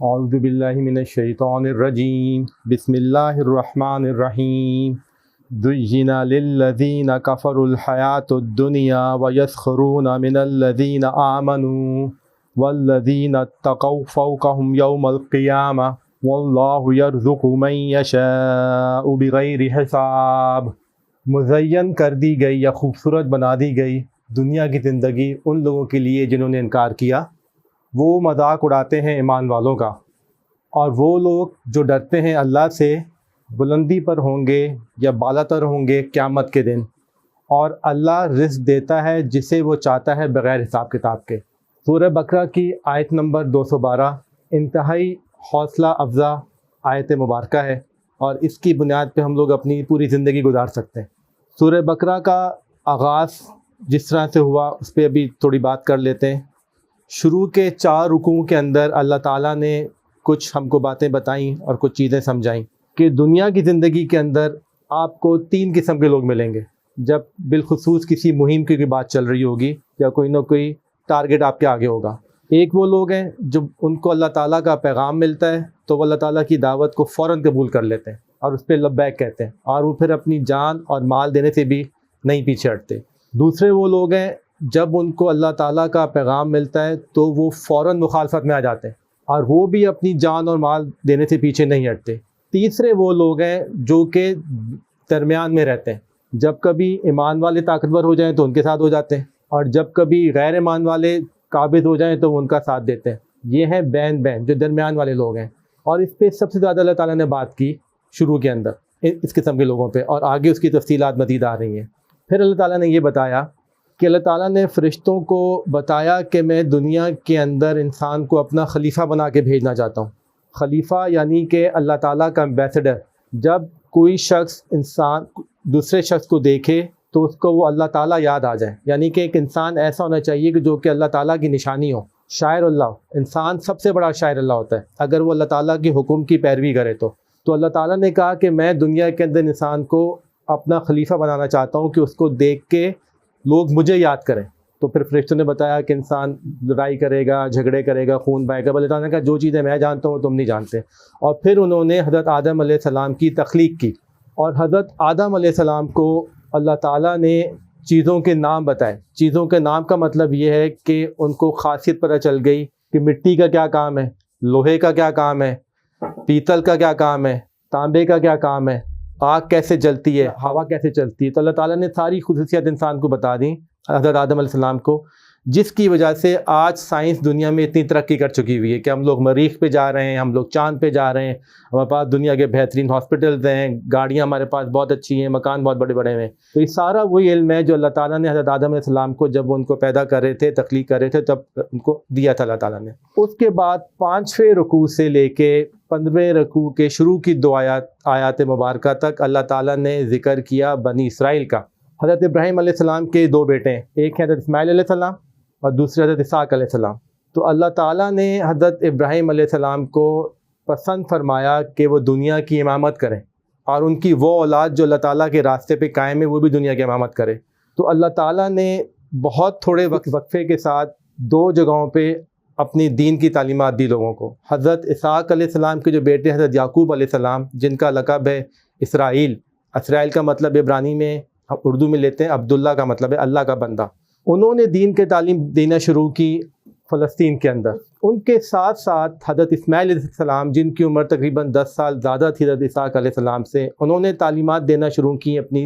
اعوذ باللہ من الشیطان الرجیم بسم اللہ الرحمن الرحیم زُيِّنَ للذین کفروا الحیاۃ الدنیا ویسخرون من الذین آمنوا والذین اتقوا فوقهم یوم القیامہ واللہ یرزق من یشاء بغیر حساب۔ مزین کر دی گئی یا خوبصورت بنا دی گئی دنیا کی زندگی ان لوگوں کے لیے جنہوں نے انکار کیا۔ وہ مذاق اڑاتے ہیں ایمان والوں کا، اور وہ لوگ جو ڈرتے ہیں اللہ سے بلندی پر ہوں گے یا بالا تر ہوں گے قیامت کے دن، اور اللہ رزق دیتا ہے جسے وہ چاہتا ہے بغیر حساب کتاب کے۔ سورہ بقرہ کی آیت نمبر 212 انتہائی حوصلہ افزا آیت مبارکہ ہے، اور اس کی بنیاد پہ ہم لوگ اپنی پوری زندگی گزار سکتے ہیں۔ سورہ بقرہ کا آغاز جس طرح سے ہوا اس پہ ابھی تھوڑی بات کر لیتے ہیں۔ شروع کے 4 رکوع کے اندر اللہ تعالیٰ نے کچھ ہم کو باتیں بتائیں اور کچھ چیزیں سمجھائیں کہ دنیا کی زندگی کے اندر آپ کو 3 قسم کے لوگ ملیں گے جب بالخصوص کسی مہم کی بات چل رہی ہوگی یا کوئی نہ کوئی ٹارگٹ آپ کے آگے ہوگا۔ ایک وہ لوگ ہیں جو ان کو اللہ تعالیٰ کا پیغام ملتا ہے تو وہ اللہ تعالیٰ کی دعوت کو فوراً قبول کر لیتے ہیں اور اس پہ لبیک کہتے ہیں، اور وہ پھر اپنی جان اور مال دینے سے بھی نہیں پیچھے ہٹتے۔ دوسرے وہ لوگ ہیں جب ان کو اللہ تعالیٰ کا پیغام ملتا ہے تو وہ فوراً مخالفت میں آ جاتے ہیں اور وہ بھی اپنی جان اور مال دینے سے پیچھے نہیں ہٹتے۔ تیسرے وہ لوگ ہیں جو کہ درمیان میں رہتے ہیں، جب کبھی ایمان والے طاقتور ہو جائیں تو ان کے ساتھ ہو جاتے ہیں، اور جب کبھی غیر ایمان والے قابض ہو جائیں تو وہ ان کا ساتھ دیتے ہیں۔ یہ ہیں بین جو درمیان والے لوگ ہیں، اور اس پہ سب سے زیادہ اللہ تعالیٰ نے بات کی شروع کے اندر اس قسم کے لوگوں پہ، اور آگے اس کی تفصیلات مزید آ رہی ہیں۔ پھر اللہ تعالیٰ نے یہ بتایا کہ اللہ تعالیٰ نے فرشتوں کو بتایا کہ میں دنیا کے اندر انسان کو اپنا خلیفہ بنا کے بھیجنا چاہتا ہوں۔ خلیفہ یعنی کہ اللہ تعالیٰ کا ایمبیسڈر۔ جب کوئی شخص انسان دوسرے شخص کو دیکھے تو اس کو وہ اللہ تعالیٰ یاد آ جائے، یعنی کہ ایک انسان ایسا ہونا چاہیے کہ جو کہ اللہ تعالیٰ کی نشانی ہو، شاعر اللہ ہو۔ انسان سب سے بڑا شاعر اللہ ہوتا ہے اگر وہ اللہ تعالیٰ کی حکم کی پیروی کرے تو اللہ تعالیٰ نے کہا کہ میں دنیا کے اندر انسان کو اپنا خلیفہ بنانا چاہتا ہوں کہ اس کو دیکھ کے لوگ مجھے یاد کریں۔ تو پھر فرشتوں نے بتایا کہ انسان لڑائی کرے گا، جھگڑے کرے گا، خون بہائے گا۔ اللہ تعالیٰ نے کہا جو چیزیں میں جانتا ہوں تم نہیں جانتے۔ اور پھر انہوں نے حضرت آدم علیہ السلام کی تخلیق کی، اور حضرت آدم علیہ السلام کو اللہ تعالیٰ نے چیزوں کے نام بتائے۔ چیزوں کے نام کا مطلب یہ ہے کہ ان کو خاصیت پتہ چل گئی کہ مٹی کا کیا کام ہے، لوہے کا کیا کام ہے، پیتل کا کیا کام ہے، تانبے کا کیا کام ہے، آگ کیسے جلتی ہے، ہوا کیسے چلتی ہے۔ تو اللہ تعالیٰ نے ساری خصوصیات انسان کو بتا دیں حضرت آدم علیہ السلام کو، جس کی وجہ سے آج سائنس دنیا میں اتنی ترقی کر چکی ہوئی ہے کہ ہم لوگ مریخ پہ جا رہے ہیں، ہم لوگ چاند پہ جا رہے ہیں، ہمارے پاس دنیا کے بہترین ہاسپٹلز ہیں، گاڑیاں ہمارے پاس بہت اچھی ہیں، مکان بہت بڑے بڑے ہیں۔ تو یہ سارا وہی علم ہے جو اللہ تعالیٰ نے حضرت آدم علیہ السلام کو جب وہ ان کو پیدا کر رہے تھے، تخلیق کر رہے تھے، تب ان کو دیا تھا اللہ تعالیٰ نے۔ اس کے بعد 5ویں رکوع سے لے کے 15ویں رکوع کے شروع کی 2 آیات مبارکہ تک اللہ تعالیٰ نے ذکر کیا بنی اسرائیل کا۔ حضرت ابراہیم علیہ السلام کے 2 بیٹے ہیں، ایک ہے حضرت اسماعیل علیہ السلام اور دوسرے حضرت اسحاق علیہ السلام۔ تو اللہ تعالیٰ نے حضرت ابراہیم علیہ السلام کو پسند فرمایا کہ وہ دنیا کی امامت کریں، اور ان کی وہ اولاد جو اللہ تعالیٰ کے راستے پہ قائم ہے وہ بھی دنیا کی امامت کرے۔ تو اللہ تعالیٰ نے بہت تھوڑے وقفے کے ساتھ 2 جگہوں پہ اپنی دین کی تعلیمات دی لوگوں کو۔ حضرت اسحاق علیہ السلام کے جو بیٹے حضرت یعقوب علیہ السلام، جن کا لقب ہے اسرائیل، اسرائیل کا مطلب عبرانی میں ہم اردو میں لیتے ہیں عبداللہ کا مطلب ہے اللہ کا بندہ۔ انہوں نے دین کے تعلیم دینا شروع کی فلسطین کے اندر۔ ان کے ساتھ ساتھ حضرت اسماعیل علیہ السلام، جن کی عمر تقریباً 10 سال زیادہ تھی حضرت اسحاق علیہ السلام سے، انہوں نے تعلیمات دینا شروع کی اپنی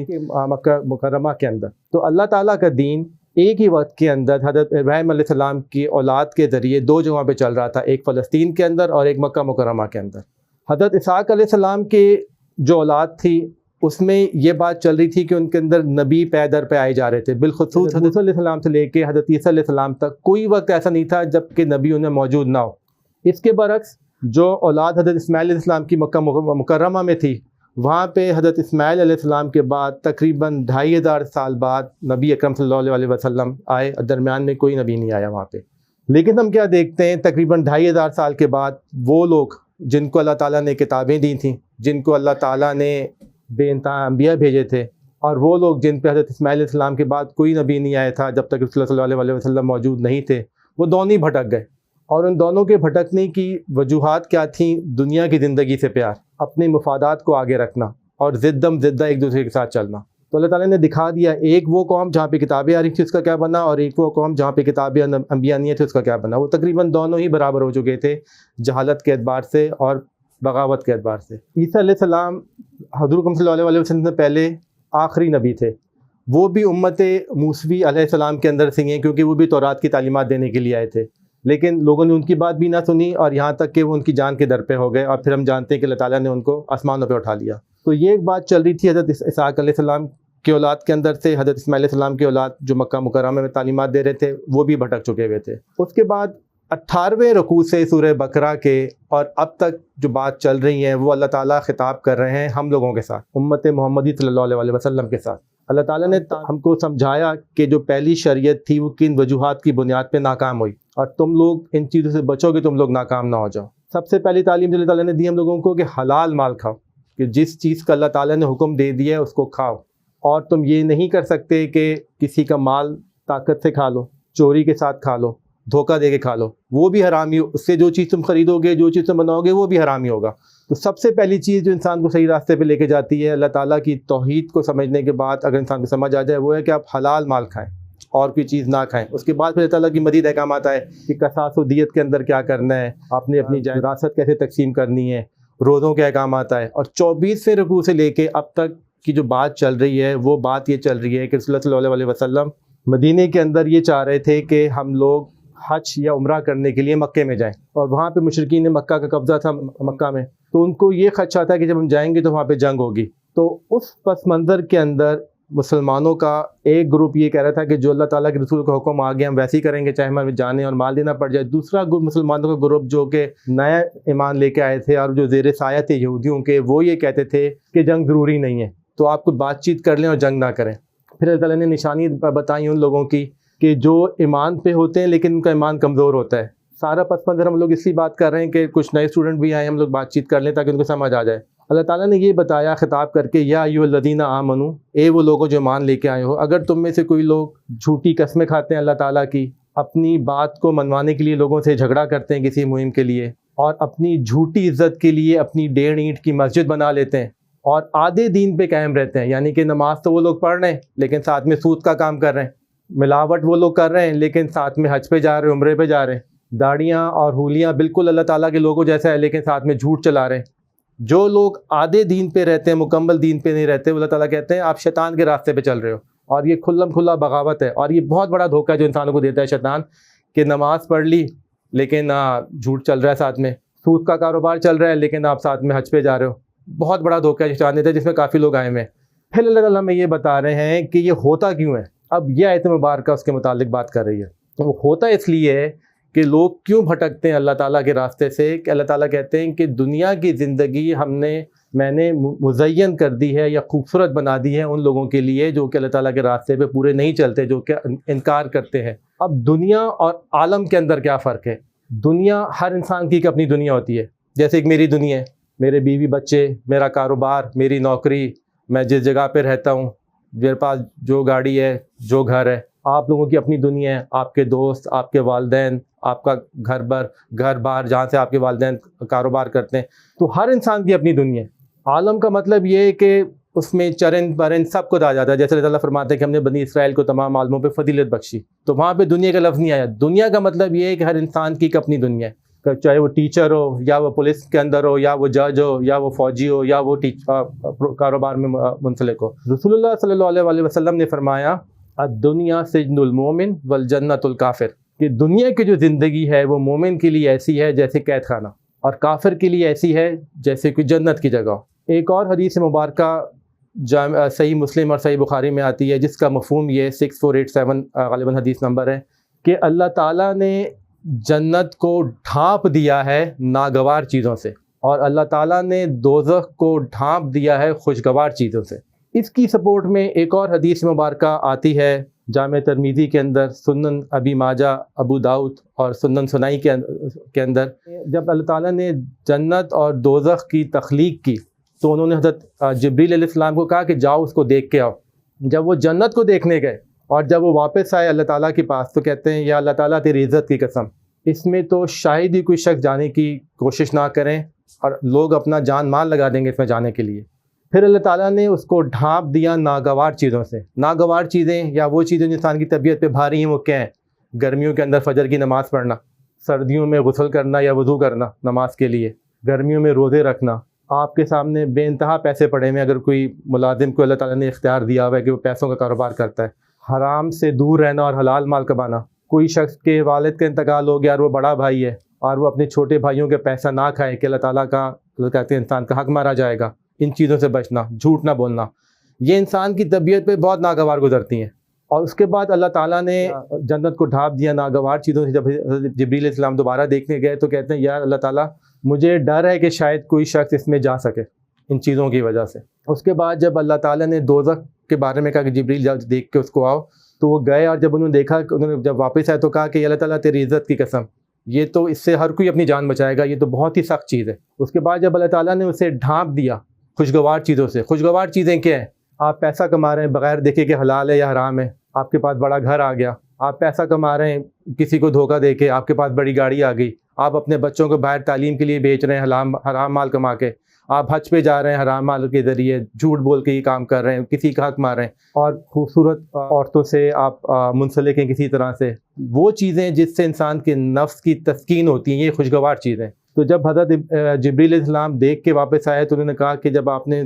مکہ مکرمہ کے اندر۔ تو اللہ تعالیٰ کا دین ایک ہی وقت کے اندر حضرت ابراہیم علیہ السلام کی اولاد کے ذریعے 2 جگہوں پہ چل رہا تھا، ایک فلسطین کے اندر اور ایک مکہ مکرمہ کے اندر۔ حضرت اسحاق علیہ السلام کے جو اولاد تھی اس میں یہ بات چل رہی تھی کہ ان کے اندر نبی پے در پہ آئے جا رہے تھے، بالخصوص حضرت علیہ السلام سے لے کے حضرت عیسیٰ علیہ السلام تک کوئی وقت ایسا نہیں تھا جب کہ نبی انہیں موجود نہ ہو۔ اس کے برعکس جو اولاد حضرت اسماعیل علیہ السلام کی مکہ مکرمہ میں تھی، وہاں پہ حضرت اسماعیل علیہ السلام کے بعد تقریباً 2500 سال بعد نبی اکرم صلی اللہ علیہ وسلم آئے، درمیان میں کوئی نبی نہیں آیا وہاں پہ۔ لیکن ہم کیا دیکھتے ہیں، تقریباً 2500 سال کے بعد وہ لوگ جن کو اللہ تعالیٰ نے کتابیں دی تھیں، جن کو اللہ تعالیٰ نے بے انتہا انبیاء بھیجے تھے، اور وہ لوگ جن پہ حضرت اسماعیل علیہ السلام کے بعد کوئی نبی نہیں آیا تھا جب تک رسول اللہ صلی اللہ علیہ وسلم موجود نہیں تھے، وہ دونوں ہی بھٹک گئے۔ اور ان دونوں کے بھٹکنے کی وجوہات کیا تھیں؟ دنیا کی زندگی سے پیار، اپنے مفادات کو آگے رکھنا اور ضدم زدہ ایک دوسرے کے ساتھ چلنا۔ تو اللہ تعالیٰ نے دکھا دیا ایک وہ قوم جہاں پہ کتابیں آ رہی تھی اس کا کیا بنا، اور ایک وہ قوم جہاں پہ کتابیں انبیاء نہیں تھے اس کا کیا بنا۔ وہ تقریباً دونوں ہی برابر ہو چکے تھے جہالت کے اعتبار سے اور بغاوت کے اعتبار سے۔ عیسیٰ علیہ السلام حضور صلی اللہ علیہ وسلم سے پہلے آخری نبی تھے، وہ بھی امت موسوی علیہ السلام کے اندر سے ہیں کیونکہ وہ بھی تورات کی تعلیمات دینے کے لیے آئے تھے، لیکن لوگوں نے ان کی بات بھی نہ سنی اور یہاں تک کہ وہ ان کی جان کے در پہ ہو گئے، اور پھر ہم جانتے ہیں کہ اللہ تعالیٰ نے ان کو آسمانوں پہ اٹھا لیا۔ تو یہ ایک بات چل رہی تھی حضرت اسحاق علیہ السلام کی اولاد کے اندر سے، حضرت اسماعیل علیہ السلام کی اولاد جو مکہ مکرمہ میں تعلیمات دے رہے تھے وہ بھی بھٹک چکے ہوئے تھے۔ اس کے بعد 18ویں رکوع سے سورہ بقرہ کے اور اب تک جو بات چل رہی ہیں وہ اللہ تعالیٰ خطاب کر رہے ہیں ہم لوگوں کے ساتھ، امت محمدی صلی اللہ علیہ وسلم کے ساتھ۔ اللہ تعالیٰ نے ہم کو سمجھایا کہ جو پہلی شریعت تھی وہ کن وجوہات کی بنیاد پہ ناکام ہوئی، اور تم لوگ ان چیزوں سے بچو کہ تم لوگ ناکام نہ ہو جاؤ۔ سب سے پہلی تعلیم جو اللہ تعالیٰ نے دی ہم لوگوں کو کہ حلال مال کھاؤ، کہ جس چیز کا اللہ تعالیٰ نے حکم دے دیا ہے اس کو کھاؤ، اور تم یہ نہیں کر سکتے کہ کسی کا مال طاقت سے کھا لو، چوری کے ساتھ کھا لو، دھوکہ دے کے کھا لو، وہ بھی حرامی، اس سے جو چیز تم خریدو گے، جو چیز تم بناؤ گے وہ بھی حرامی ہوگا۔ تو سب سے پہلی چیز جو انسان کو صحیح راستے پہ لے کے جاتی ہے اللہ تعالیٰ کی توحید کو سمجھنے کے بعد اگر انسان کو سمجھ آ جائے وہ ہے کہ آپ حلال مال کھائیں اور کوئی چیز نہ کھائیں۔ اس کے بعد پھر اللہ تعالیٰ کی مزید احکامات آئے کہ قصاص و دیت کے اندر کیا کرنا ہے، آپ نے اپنی وراثت کیسے تقسیم کرنی ہے، روزوں کے احکامات آئے۔ اور 24ویں رکوع سے لے کے اب تک کی جو بات چل رہی ہے وہ بات یہ چل رہی ہے کہ رسول اللہ صلی اللہ علیہ وسلم مدینے کے اندر یہ چاہ رہے تھے کہ ہم لوگ حج یا عمرہ کرنے کے لیے مکے میں جائیں، اور وہاں پہ مشرکین مکہ کا قبضہ تھا مکہ میں، تو ان کو یہ خدشہ تھا کہ جب ہم جائیں گے تو وہاں پہ جنگ ہوگی۔ تو اس پس منظر کے اندر مسلمانوں کا ایک گروپ یہ کہہ رہا تھا کہ جو اللہ تعالیٰ کے رسول کا حکم آ گیا ہم ویسے ہی کریں گے چاہے ہمیں جانے اور مال دینا پڑ جائے۔ دوسرا گروپ مسلمانوں کا گروپ جو کہ نیا ایمان لے کے آئے تھے اور جو زیر سایہ تھے یہودیوں کے، وہ یہ کہتے تھے کہ جنگ ضروری نہیں ہے، تو آپ کچھ بات چیت کر لیں اور جنگ نہ کریں۔ پھر اللہ تعالیٰ نے نشانی بتائی ان لوگوں کی کہ جو ایمان پہ ہوتے ہیں لیکن ان کا ایمان کمزور ہوتا ہے۔ سارا پس منظر ہم لوگ اس لیے بات کر رہے ہیں کہ کچھ نئے اسٹوڈنٹ بھی آئے، ہم لوگ بات چیت کر لیں تاکہ ان کو سمجھ آ جائے۔ اللہ تعالیٰ نے یہ بتایا خطاب کر کے یا ایھا الذین آمنو، اے وہ لوگوں جو ایمان لے کے آئے ہو، اگر تم میں سے کوئی لوگ جھوٹی قسمیں کھاتے ہیں اللہ تعالیٰ کی، اپنی بات کو منوانے کے لیے لوگوں سے جھگڑا کرتے ہیں کسی مہم کے لیے، اور اپنی جھوٹی عزت کے لیے اپنی 1.5 اینٹ کی مسجد بنا لیتے ہیں اور آدھے دین پہ قائم رہتے ہیں، یعنی کہ نماز تو وہ لوگ پڑھ رہے ہیں لیکن ساتھ میں سود کا کام کر رہے ہیں، ملاوٹ وہ لوگ کر رہے ہیں لیکن ساتھ میں حج پہ جا رہے ہیں، عمرے پہ جا رہے ہیں، داڑیاں اور ہولیاں بالکل اللہ تعالیٰ کے لوگوں جیسا ہے لیکن ساتھ میں جھوٹ چلا رہے ہیں۔ جو لوگ آدھے دین پہ رہتے ہیں، مکمل دین پہ نہیں رہتے، اللہ تعالیٰ کہتے ہیں آپ شیطان کے راستے پہ چل رہے ہو، اور یہ کھلم کھلا بغاوت ہے، اور یہ بہت بڑا دھوکہ ہے جو انسانوں کو دیتا ہے شیطان، کہ نماز پڑھ لی لیکن جھوٹ چل رہا ہے، ساتھ میں سود کا کاروبار چل رہا ہے لیکن آپ ساتھ میں حج پہ جا رہے ہو۔ بہت بڑا دھوکہ شیطان دیتا ہے جس میں کافی لوگ آئے ہوئے ہیں۔ پھر اللہ تعالیٰ ہمیں یہ بتا رہے ہیں کہ یہ ہوتا کیوں ہے۔ اب یہ آیت مبارکہ اس کے متعلق بات کر رہی ہے۔ وہ ہوتا اس لیے ہے کہ لوگ کیوں بھٹکتے ہیں اللہ تعالیٰ کے راستے سے، کہ اللہ تعالیٰ کہتے ہیں کہ دنیا کی زندگی میں نے مزین کر دی ہے یا خوبصورت بنا دی ہے ان لوگوں کے لیے جو کہ اللہ تعالیٰ کے راستے پہ پورے نہیں چلتے، جو کہ انکار کرتے ہیں۔ اب دنیا اور عالم کے اندر کیا فرق ہے؟ دنیا ہر انسان کی ایک اپنی دنیا ہوتی ہے، جیسے ایک میری دنیا ہے، میرے بیوی بچے، میرا کاروبار، میری نوکری، میں جس جگہ پہ رہتا ہوں، میرے پاس جو گاڑی ہے، جو گھر ہے۔ آپ لوگوں کی اپنی دنیا ہے، آپ کے دوست، آپ کے والدین، آپ کا گھر بار جہاں سے آپ کے والدین کاروبار کرتے ہیں، تو ہر انسان کی اپنی دنیا ہے۔ عالم کا مطلب یہ ہے کہ اس میں چرند پرند سب کو آ جاتا ہے، جیسے اللہ تعالیٰ فرماتے ہیں کہ ہم نے بنی اسرائیل کو تمام عالموں پہ فضیلت بخشی، تو وہاں پہ دنیا کا لفظ نہیں آیا۔ دنیا کا مطلب یہ ہے کہ ہر انسان کی ایک اپنی دنیا ہے، چاہے وہ ٹیچر ہو یا وہ پولیس کے اندر ہو یا وہ جج ہو یا وہ فوجی ہو یا وہ کاروبار میں منسلک ہو۔ رسول اللہ صلی اللہ علیہ وسلم نے فرمایا الدنیا سجن المومن والجنت الکافر، کہ دنیا کی جو زندگی ہے وہ مومن کے لیے ایسی ہے جیسے قید خانہ، اور کافر کے لیے ایسی ہے جیسے کوئی جنت کی جگہ۔ ایک اور حدیث مبارکہ صحیح مسلم اور صحیح بخاری میں آتی ہے جس کا مفہوم یہ 6487 غالباً حدیث نمبر ہے، کہ اللہ تعالیٰ نے جنت کو ڈھانپ دیا ہے ناگوار چیزوں سے، اور اللہ تعالیٰ نے دوزخ کو ڈھانپ دیا ہے خوشگوار چیزوں سے۔ اس کی سپورٹ میں ایک اور حدیث مبارکہ آتی ہے جامع ترمذی کے اندر، سنن ابی ماجہ، ابو داؤد اور سنن سنائی کے اندر، جب اللہ تعالیٰ نے جنت اور دوزخ کی تخلیق کی تو انہوں نے حضرت جبریل علیہ السلام کو کہا کہ جاؤ اس کو دیکھ کے آؤ۔ جب وہ جنت کو دیکھنے گئے اور جب وہ واپس آئے اللہ تعالیٰ کے پاس تو کہتے ہیں یا اللہ تعالیٰ تیری عزت کی قسم، اس میں تو شاید ہی کوئی شخص جانے کی کوشش نہ کریں اور لوگ اپنا جان مال لگا دیں گے اس میں جانے کے لیے۔ پھر اللہ تعالیٰ نے اس کو ڈھانپ دیا ناگوار چیزوں سے۔ ناگوار چیزیں یا وہ چیزیں جو انسان کی طبیعت پہ بھاری ہیں وہ کیا ہیں؟ گرمیوں کے اندر فجر کی نماز پڑھنا، سردیوں میں غسل کرنا یا وضو کرنا نماز کے لیے، گرمیوں میں روزے رکھنا۔ آپ کے سامنے بے انتہا پیسے پڑے ہوئے، اگر کوئی ملازم کو اللہ تعالیٰ نے اختیار دیا ہوا ہے کہ وہ پیسوں کا کاروبار کرتا ہے، حرام سے دور رہنا اور حلال مال کمانا۔ کوئی شخص کے والد کا انتقال ہو گیا اور وہ بڑا بھائی ہے اور وہ اپنے چھوٹے بھائیوں کے پیسہ نہ کھائے کہ اللہ تعالیٰ کا، اللہ کہتے ہیں انسان کا حق مارا جائے گا۔ ان چیزوں سے بچنا، جھوٹ نہ بولنا، یہ انسان کی طبیعت پہ بہت ناگوار گزرتی ہیں۔ اور اس کے بعد اللہ تعالیٰ نے جنت کو ڈھانپ دیا ناگوار چیزوں سے۔ جب حضرت جبریل علیہ السلام دوبارہ دیکھنے گئے تو کہتے ہیں یار اللہ تعالیٰ مجھے ڈر ہے کہ شاید کوئی شخص اس میں جا سکے ان چیزوں کی وجہ سے۔ اس کے بعد جب اللہ تعالیٰ نے دوزخ کے بارے میں کہا کہ جبریل جب دیکھ کے اس کو آؤ، تو وہ گئے اور جب انہوں نے دیکھا، انہوں نے جب واپس آئے تو کہا کہ اللہ تعالیٰ تیری عزت کی قسم، یہ تو اس سے ہر کوئی اپنی جان بچائے گا، یہ تو بہت ہی سخت چیز ہے۔ اس کے بعد جب اللہ تعالیٰ نے اسے ڈھانپ دیا خوشگوار چیزوں سے۔ خوشگوار چیزیں کیا ہیں؟ آپ پیسہ کما رہے ہیں بغیر دیکھے کہ حلال ہے یا حرام ہے، آپ کے پاس بڑا گھر آ گیا، آپ پیسہ کما رہے ہیں کسی کو دھوکہ دے کے، آپ کے پاس بڑی گاڑی آ گئی، آپ اپنے بچوں کو باہر تعلیم کے لیے بیچ رہے ہیں حرام مال کما کے، آپ حج پہ جا رہے ہیں حرام مال کے ذریعے، جھوٹ بول کے یہ کام کر رہے ہیں، کسی کا حق مار رہے ہیں، اور خوبصورت عورتوں سے آپ منسلک ہیں کسی طرح سے، وہ چیزیں جس سے انسان کے نفس کی تسکین ہوتی ہیں، یہ خوشگوار چیزیں۔ تو جب حضرت جبریل علیہ السلام دیکھ کے واپس آئے تو انہوں نے کہا کہ جب آپ نے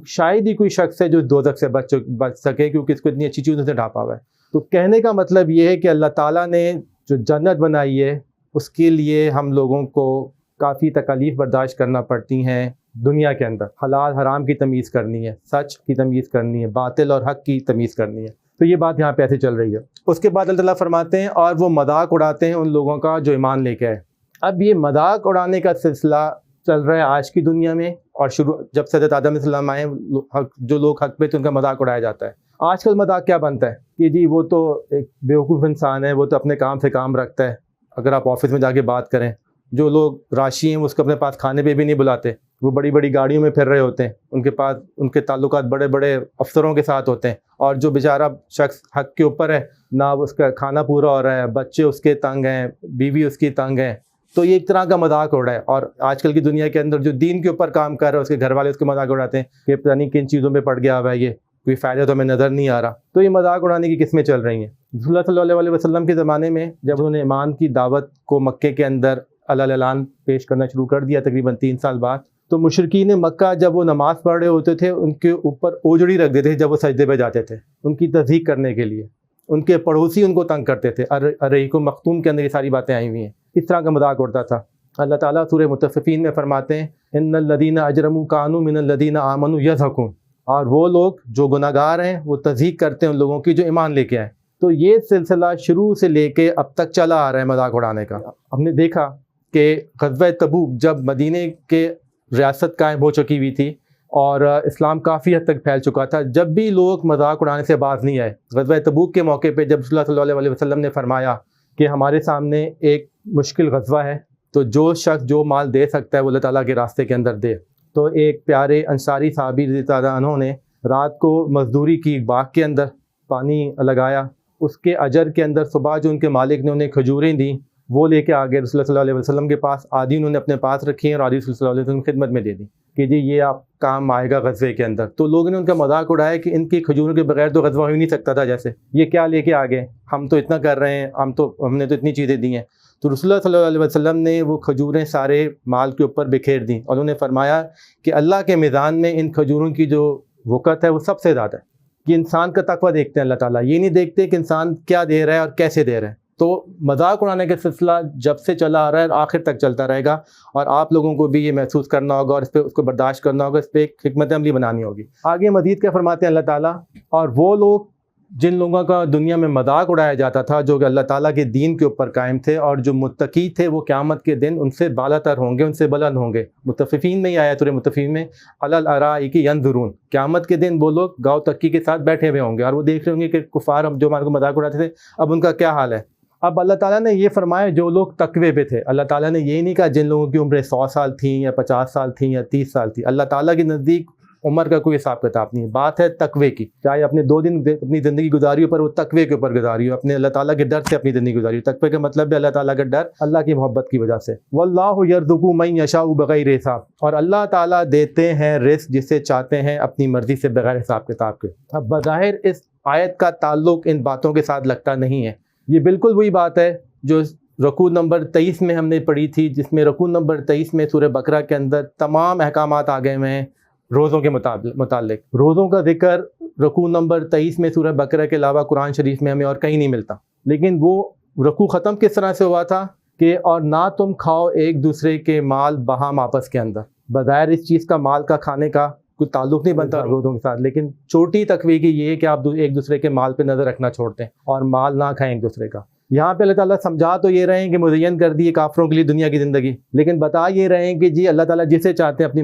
شاید ہی کوئی شخص ہے جو دوزخ سے بچ سکے، کیونکہ اس کو اتنی اچھی چیزوں سے ڈھانپا ہوا ہے۔ تو کہنے کا مطلب یہ ہے کہ اللہ تعالیٰ نے جو جنت بنائی ہے اس کے لیے ہم لوگوں کو کافی تکالیف برداشت کرنا پڑتی ہیں دنیا کے اندر۔ حلال حرام کی تمیز کرنی ہے، سچ کی تمیز کرنی ہے، باطل اور حق کی تمیز کرنی ہے۔ تو یہ بات یہاں پہ ایسے چل رہی ہے۔ اس کے بعد اللہ تعالیٰ فرماتے ہیں اور وہ مذاق اڑاتے ہیں ان لوگوں کا جو ایمان لے کے آئے۔ اب یہ مذاق اڑانے کا سلسلہ چل رہا ہے آج کی دنیا میں، اور جب سے حضرت آدم علیہ السلام آئے جو لوگ حق پہ تھے ان کا مذاق اڑایا جاتا ہے۔ آج کل مذاق کیا بنتا ہے کہ جی وہ تو ایک بیوقوف انسان ہے، وہ تو اپنے کام سے کام رکھتا ہے۔ اگر آپ آفس میں جا کے بات کریں، جو لوگ راشی ہیں وہ اس کو اپنے پاس کھانے پہ بھی نہیں بلاتے، وہ بڑی بڑی گاڑیوں میں پھر رہے ہوتے ہیں، ان کے پاس ان کے تعلقات بڑے بڑے افسروں کے ساتھ ہوتے ہیں، اور جو بیچارہ شخص حق کے اوپر ہے نہ اس کا کھانا پورا ہو رہا ہے، بچے اس کے تنگ ہیں، بیوی اس کی تنگ ہیں، تو یہ ایک طرح کا مذاق اڑ رہا ہے۔ اور آج کل کی دنیا کے اندر جو دین کے اوپر کام کر رہا ہے اس کے گھر والے اس کے مذاق اڑاتے ہیں کہ پتہ نہیں کن چیزوں میں پڑ گیا ہوا ہے، یہ کوئی فائدہ تو ہمیں نظر نہیں آ رہا۔ تو یہ مذاق اڑانے کی قسمیں چل رہی ہیں۔ رسول اللہ صلی اللہ علیہ وسلم کے زمانے میں جب انہوں نے ایمان کی دعوت کو مکے کے اندر اعلان پیش کرنا شروع کر دیا تقریباً 3 سال بعد، تو مشرکین مکہ جب وہ نماز پڑھ رہے ہوتے تھے ان کے اوپر اوجڑی رکھ دیتے تھے جب وہ سجدے پہ جاتے تھے، ان کی تصدیق کرنے کے لیے۔ ان کے پڑوسی ان کو تنگ کرتے تھے۔ ارحیق مختوم کے اندر یہ ساری باتیں آئی ہوئی ہیں۔ اس طرح کا مذاق اڑتا تھا۔ اللہ تعالیٰ سورہ مطففین میں فرماتے ہیں ان الذین اجرموا کانوا من الذین آمنوا یضحکون، اور وہ لوگ جو گناہ گار ہیں وہ تصدیق کرتے ہیں ان لوگوں کی جو ایمان لے کے آئے۔ تو یہ سلسلہ شروع سے لے کے اب تک چلا آ رہا ہے مذاق اڑانے کا۔ ہم نے دیکھا کہ غزوہ تبوک جب مدینے کے ریاست قائم ہو چکی ہوئی تھی اور اسلام کافی حد تک پھیل چکا تھا، جب بھی لوگ مذاق اڑانے سے باز نہیں آئے۔ غزوہ تبوک کے موقع پہ جب رسول اللہ صلی اللہ علیہ وسلم نے فرمایا کہ ہمارے سامنے ایک مشکل غزوہ ہے، تو جو شخص جو مال دے سکتا ہے وہ اللہ تعالیٰ کے راستے کے اندر دے، تو ایک پیارے انصاری صحابی رضی اللہ عنہ نے رات کو مزدوری کی، باغ کے اندر پانی لگایا، اس کے اجر کے اندر صبح جو ان کے مالک نے انہیں کھجوریں دیں وہ لے کے آگے رسول اللہ صلی اللہ علیہ وسلم کے پاس، آدھی انہوں نے اپنے پاس رکھی ہیں اور آدھی صلی اللہ علیہ وسلم کی خدمت میں دے دی کہ جی یہ آپ کام آئے گا غزوے کے اندر۔ تو لوگوں نے ان کا مذاق اڑایا کہ ان کی کھجوروں کے بغیر تو غزوہ ہو ہی نہیں سکتا تھا، جیسے یہ کیا لے کے آگے، ہم تو اتنا کر رہے ہیں، ہم نے تو اتنی چیزیں دی ہیں۔ تو رسول اللہ صلی اللہ علیہ وسلم نے وہ کھجوریں سارے مال کے اوپر بکھیر دیں، اور انہوں نے فرمایا کہ اللہ کے میدان میں ان کھجوروں کی جو وقت ہے وہ سب سے زیادہ ہے، کہ انسان کا تقویٰ دیکھتے ہیں اللہ تعالیٰ، یہ نہیں دیکھتے کہ انسان کیا دے رہا ہے اور کیسے دے رہا ہے۔ تو مذاق اڑانے کا سلسلہ جب سے چلا آ رہا ہے آخر تک چلتا رہے گا، اور آپ لوگوں کو بھی یہ محسوس کرنا ہوگا اور اس کو برداشت کرنا ہوگا، اس پہ ایک حکمت عملی بنانی ہوگی۔ آگے مزید کیا فرماتے ہیں اللہ تعالیٰ، اور وہ لوگ جن لوگوں کا دنیا میں مذاق اڑایا جاتا تھا جو کہ اللہ تعالیٰ کے دین کے اوپر قائم تھے اور جو متقی تھے، وہ قیامت کے دن ان سے بالا تر ہوں گے، ان سے بلند ہوں گے۔ مطففین میں ہی آیا سورہ مطففین میں علی الارائک ینظرون، قیامت کے دن وہ لوگ گاؤ تکی کے ساتھ بیٹھے ہوئے ہوں گے اور وہ دیکھ رہے ہوں گے کہ کفار جو ہمارے کو مذاق اڑاتے تھے اب ان کا کیا حال ہے۔ اب اللہ تعالیٰ نے یہ فرمایا جو لوگ تقوی پہ تھے، اللہ تعالیٰ نے یہ نہیں کہا جن لوگوں کی عمریں 100 سال تھیں یا 50 سال تھیں یا 30 سال تھی۔ اللہ تعالیٰ کے نزدیک عمر کا کوئی حساب کتاب نہیں ہے، بات ہے تقوی کی. چاہے اپنے 2 دن اپنی زندگی گزاری ہو پر وہ تقوی کے اوپر گزاری ہو، اپنے اللہ تعالیٰ کے ڈر سے اپنی زندگی گزاری ہو. تقوی کا مطلب ہے اللہ تعالیٰ کا ڈر، اللہ کی محبت کی وجہ سے. واللہ یرزق من یشاء بغیر حساب، اور اللہ تعالیٰ دیتے ہیں رزق جسے چاہتے ہیں اپنی مرضی سے بغیر حساب کتاب کے. اب بظاہر اس آیت کا تعلق ان باتوں کے ساتھ لگتا نہیں ہے. یہ بالکل وہی بات ہے جو رکوع نمبر 23 میں ہم نے پڑھی تھی، جس میں رکوع نمبر 23 میں سورہ بقرہ کے اندر تمام احکامات آ گئے ہوئے ہیں روزوں کے متعلق. روزوں کا ذکر رکوع نمبر 23 میں سورہ بقرہ کے علاوہ قرآن شریف میں ہمیں اور کہیں نہیں ملتا. لیکن وہ رکوع ختم کس طرح سے ہوا تھا کہ اور نہ تم کھاؤ ایک دوسرے کے مال بہام آپس کے اندر. بظاہر اس چیز کا مال کا کھانے کا کوئی تعلق نہیں بنتا روزوں کے ساتھ، لیکن چھوٹی تقوی کی یہ ہے کہ آپ ایک دوسرے کے مال پہ نظر رکھنا چھوڑتے ہیں اور مال نہ کھائیں ایک دوسرے کا. یہاں پہ اللہ تعالیٰ سمجھا تو یہ رہے ہیں کہ مزین کر دی کافروں کے لیے دنیا کی زندگی، لیکن بتا یہ رہے ہیں کہ جی اللہ تعالیٰ جسے چاہتے ہیں اپنی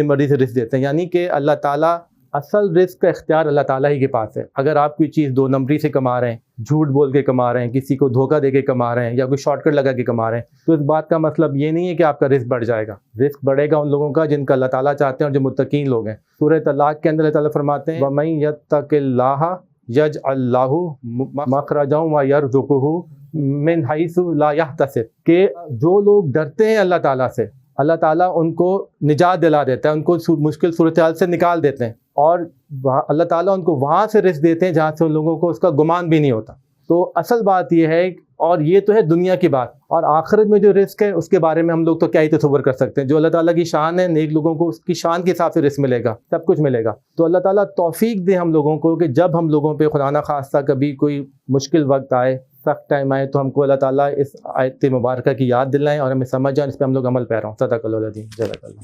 مرضی سے رزق دیتے ہیں. یعنی کہ اللہ تعالیٰ اصل رزق کا اختیار اللہ تعالیٰ ہی کے پاس ہے. اگر آپ کوئی چیز 2 نمبری سے کما رہے ہیں، جھوٹ بول کے کما رہے ہیں، کسی کو دھوکہ دے کے کما رہے ہیں، یا کوئی شارٹ کٹ لگا کے کما رہے ہیں، تو اس بات کا مطلب یہ نہیں ہے کہ آپ کا رزق بڑھ جائے گا. رزق بڑھے گا ان لوگوں کا جن کا اللہ تعالیٰ چاہتے ہیں اور جو متقین لوگ ہیں. سورہ طلاق کے اندر اللہ تعالیٰ فرماتے ہیں وَمَن يَتَّقِ اللَّهَ يَجْعَل لَّهُ مَخْرَجًا وَيَرْزُقْهُ مِنْ حَيْثُ لَا يَحْتَسِبُ، کہ جو لوگ ڈرتے ہیں اللہ تعالیٰ سے، اللہ تعالیٰ ان کو نجات دلا دیتا ہے، ان کو مشکل صورتحال سے نکال دیتے ہیں، اور اللہ تعالیٰ ان کو وہاں سے رزق دیتے ہیں جہاں سے ان لوگوں کو اس کا گمان بھی نہیں ہوتا. تو اصل بات یہ ہے، اور یہ تو ہے دنیا کی بات، اور آخرت میں جو رزق ہے اس کے بارے میں ہم لوگ تو کیا ہی تصور کر سکتے ہیں. جو اللہ تعالیٰ کی شان ہے، نیک لوگوں کو اس کی شان کے حساب سے رزق ملے گا، سب کچھ ملے گا. تو اللہ تعالیٰ توفیق دے ہم لوگوں کو کہ جب ہم لوگوں پہ خدا نہ خواستہ کبھی کوئی مشکل وقت آئے، سخت ٹائم آئے، تو ہم کو اللہ تعالیٰ اس آیت مبارکہ کی یاد دلائیں اور ہمیں سمجھ جائیں، اس پہ ہم لوگ عمل پیرا ہوں. صدق اللہ العظیم. جزاک اللہ.